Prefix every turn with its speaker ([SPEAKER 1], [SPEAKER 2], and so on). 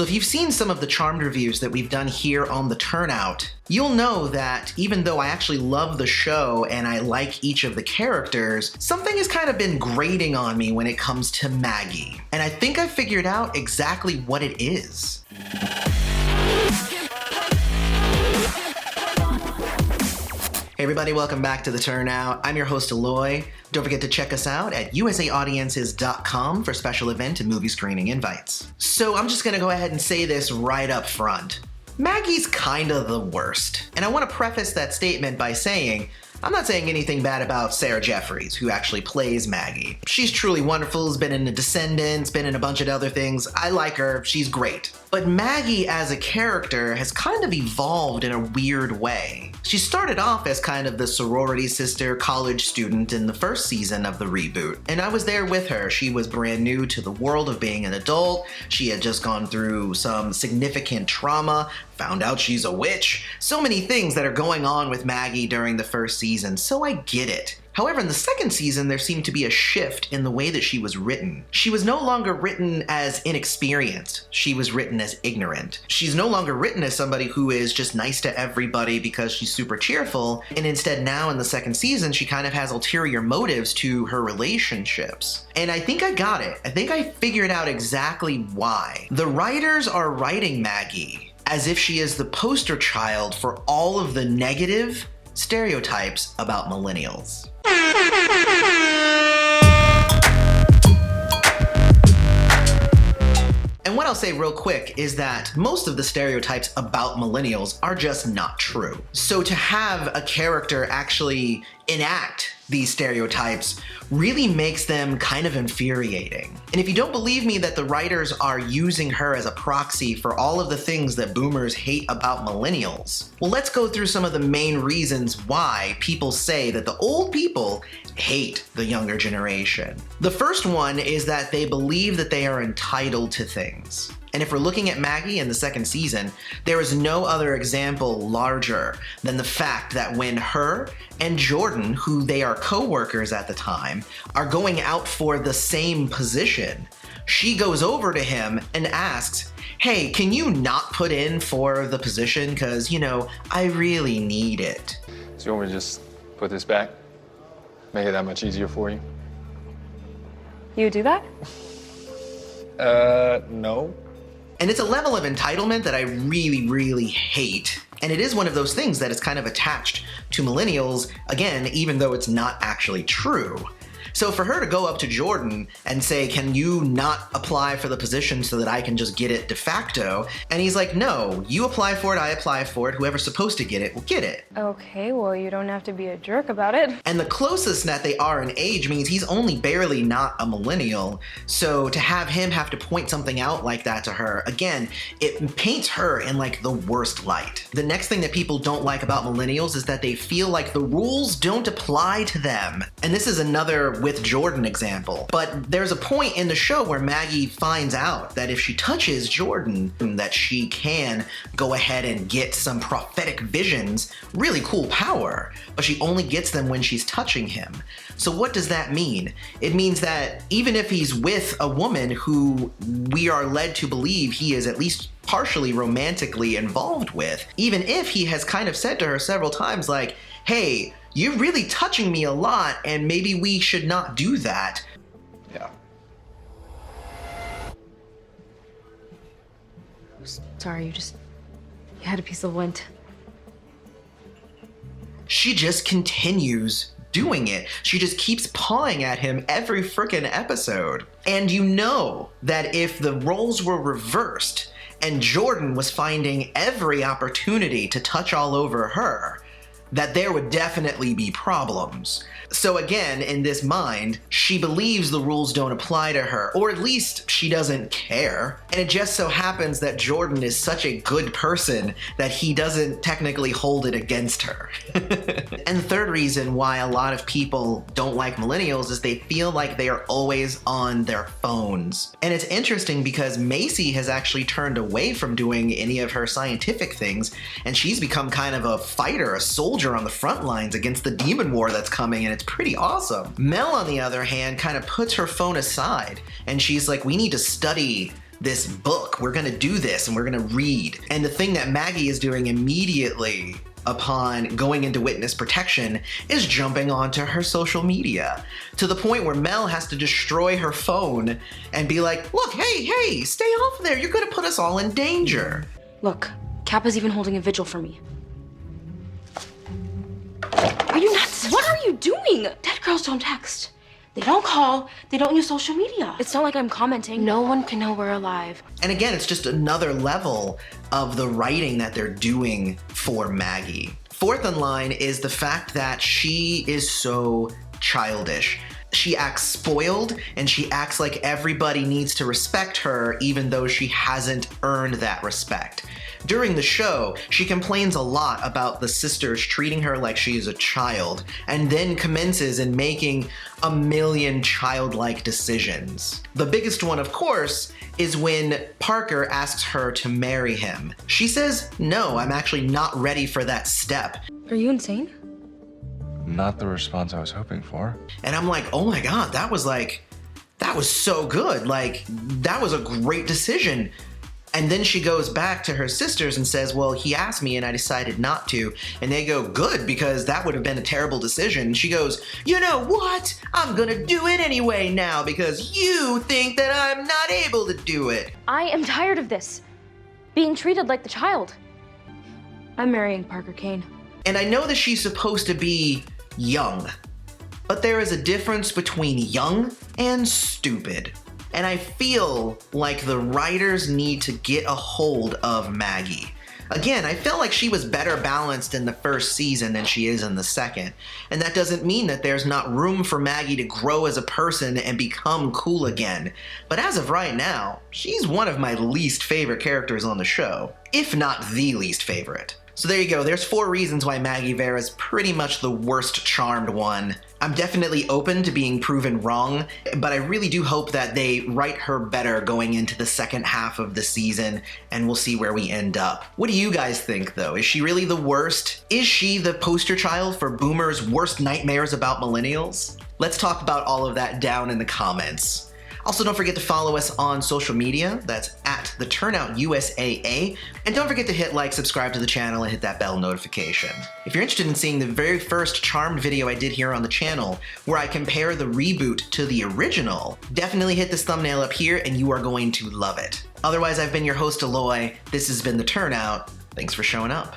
[SPEAKER 1] So if you've seen some of the Charmed reviews that we've done here on The Turnout, you'll know that even though I actually love the show and I like each of the characters, something has kind of been grating on me when it comes to Maggie. And I think I figured out exactly what it is. Hey everybody, welcome back to The Turnout. I'm your host, Aloy. Don't forget to check us out at usaaudiences.com for special event and movie screening invites. So I'm just gonna go ahead and say this right up front. Maggie's kinda the worst. And I wanna preface that statement by saying, I'm not saying anything bad about Sarah Jeffries, who actually plays Maggie. She's truly wonderful, has been in The Descendants, been in a bunch of other things. I like her, she's great. But Maggie as a character has kind of evolved in a weird way. She started off as kind of the sorority sister college student in the first season of the reboot, and I was there with her. She was brand new to the world of being an adult. She had just gone through some significant trauma, found out she's a witch. So many things that are going on with Maggie during the first season, so I get it. However, in the second season, there seemed to be a shift in the way that she was written. She was no longer written as inexperienced. She was written as ignorant. She's no longer written as somebody who is just nice to everybody because she's super cheerful, and instead now in the second season, she kind of has ulterior motives to her relationships. And I think I got it. I think I figured out exactly why. The writers are writing Maggie as if she is the poster child for all of the negative stereotypes about millennials. And what I'll say real quick is that most of the stereotypes about millennials are just not true. So to have a character actually enact these stereotypes really makes them kind of infuriating. And if you don't believe me that the writers are using her as a proxy for all of the things that boomers hate about millennials, well, let's go through some of the main reasons why people say that the old people hate the younger generation. The first one is that they believe that they are entitled to things. And if we're looking at Maggie in the second season, there is no other example larger than the fact that when her and Jordan, who they are co-workers at the time, are going out for the same position, she goes over to him and asks, hey, can you not put in for the position? Because, you know, I really need it.
[SPEAKER 2] So you want me to just put this back? Make it that much easier for you?
[SPEAKER 3] You do that?
[SPEAKER 2] No.
[SPEAKER 1] And it's a level of entitlement that I really, really hate. And it is one of those things that is kind of attached to millennials, again, even though it's not actually true. So for her to go up to Jordan and say, can you not apply for the position so that I can just get it de facto? And he's like, no, you apply for it, I apply for it, whoever's supposed to get it will get it.
[SPEAKER 3] Okay, well, you don't have to be a jerk about it.
[SPEAKER 1] And the closest that they are in age means he's only barely not a millennial. So to have him have to point something out like that to her, again, it paints her in like the worst light. The next thing that people don't like about millennials is that they feel like the rules don't apply to them. And this is another with Jordan example. But there's a point in the show where Maggie finds out that if she touches Jordan, that she can go ahead and get some prophetic visions, really cool power, but she only gets them when she's touching him. So what does that mean? It means that even if he's with a woman who we are led to believe he is at least partially romantically involved with, even if he has kind of said to her several times like, hey, you're really touching me a lot and maybe we should not do that.
[SPEAKER 2] Yeah.
[SPEAKER 3] Sorry, you had a piece of lint.
[SPEAKER 1] She just continues doing it. She just keeps pawing at him every frickin' episode. And you know that if the roles were reversed and Jordan was finding every opportunity to touch all over her, that there would definitely be problems. So again, in this mind, she believes the rules don't apply to her, or at least she doesn't care. And it just so happens that Jordan is such a good person that he doesn't technically hold it against her. And the third reason why a lot of people don't like millennials is they feel like they are always on their phones. And it's interesting because Macy has actually turned away from doing any of her scientific things, and she's become kind of a fighter, a soldier on the front lines against the demon war that's coming, and it's pretty awesome. Mel, on the other hand, kind of puts her phone aside, and she's like, we need to study this book. We're gonna do this and we're gonna read. And the thing that Maggie is doing immediately upon going into witness protection is jumping onto her social media, to the point where Mel has to destroy her phone and be like, look, hey, stay off there. You're gonna put us all in danger.
[SPEAKER 3] Look, Kappa's even holding a vigil for me. Are you nuts? What are you doing? Dead girls don't text. They don't call. They don't use social media. It's not like I'm commenting. No one can know we're alive.
[SPEAKER 1] And again, it's just another level of the writing that they're doing for Maggie. Fourth in line is the fact that she is so childish. She acts spoiled and she acts like everybody needs to respect her even though she hasn't earned that respect. During the show, she complains a lot about the sisters treating her like she is a child, and then commences in making a million childlike decisions. The biggest one, of course, is when Parker asks her to marry him. She says, no, I'm actually not ready for that step.
[SPEAKER 3] Are you insane?
[SPEAKER 2] Not the response I was hoping for.
[SPEAKER 1] And I'm like, oh my God, that was so good. Like, that was a great decision. And then she goes back to her sisters and says, well, he asked me and I decided not to. And they go, good, because that would have been a terrible decision. And she goes, you know what? I'm gonna do it anyway now because you think that I'm not able to do it.
[SPEAKER 3] I am tired of this. Being treated like the child. I'm marrying Parker Kane.
[SPEAKER 1] And I know that she's supposed to be young, but there is a difference between young and stupid. And I feel like the writers need to get a hold of Maggie. Again, I felt like she was better balanced in the first season than she is in the second. And that doesn't mean that there's not room for Maggie to grow as a person and become cool again. But as of right now, she's one of my least favorite characters on the show, if not the least favorite. So there you go, there's 4 reasons why Maggie Vera is pretty much the worst charmed one. I'm definitely open to being proven wrong, but I really do hope that they write her better going into the second half of the season, and we'll see where we end up. What do you guys think, though? Is she really the worst? Is she the poster child for boomers' worst nightmares about millennials? Let's talk about all of that down in the comments. Also, don't forget to follow us on social media. That's at the Turnout USAA. And don't forget to hit like, subscribe to the channel, and hit that bell notification. If you're interested in seeing the very first Charmed video I did here on the channel, where I compare the reboot to the original, definitely hit this thumbnail up here and you are going to love it. Otherwise, I've been your host, Aloy. This has been The Turnout. Thanks for showing up.